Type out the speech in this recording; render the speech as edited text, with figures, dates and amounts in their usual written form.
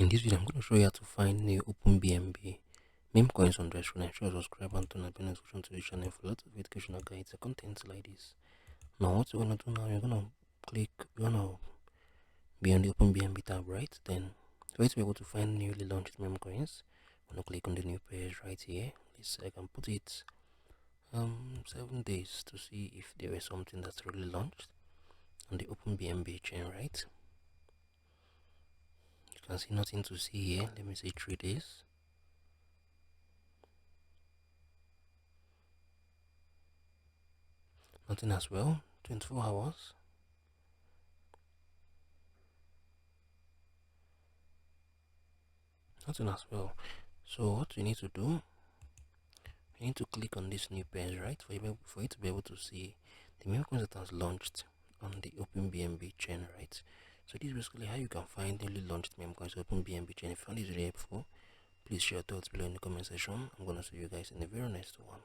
In this video, I'm going to show you how to find new opBNB Memecoins on Dexscreener. Make sure you subscribe and turn on the notification to the channel for lots of educational guides and content like this. Now, what you're going to do now, you're going to be on the opBNB tab, right? Then, for you to be able to find newly launched Memecoins, I'm going to click on the new page right here. Let's say I can put it 7 days to see if there is something that's really launched on the opBNB chain, right? You can see nothing to see here. Let me say 3 days. Nothing as well. 24 hours. Nothing as well. So what you need to do, you need to click on this new page, right, for you to be able to see the Memecoins that has launched on the opBNB chain, right? So this is basically how you can find newly launched Memecoins opBNB chain. If you found this really helpful, please share your thoughts below in the comment section. I'm gonna see you guys in the very next one.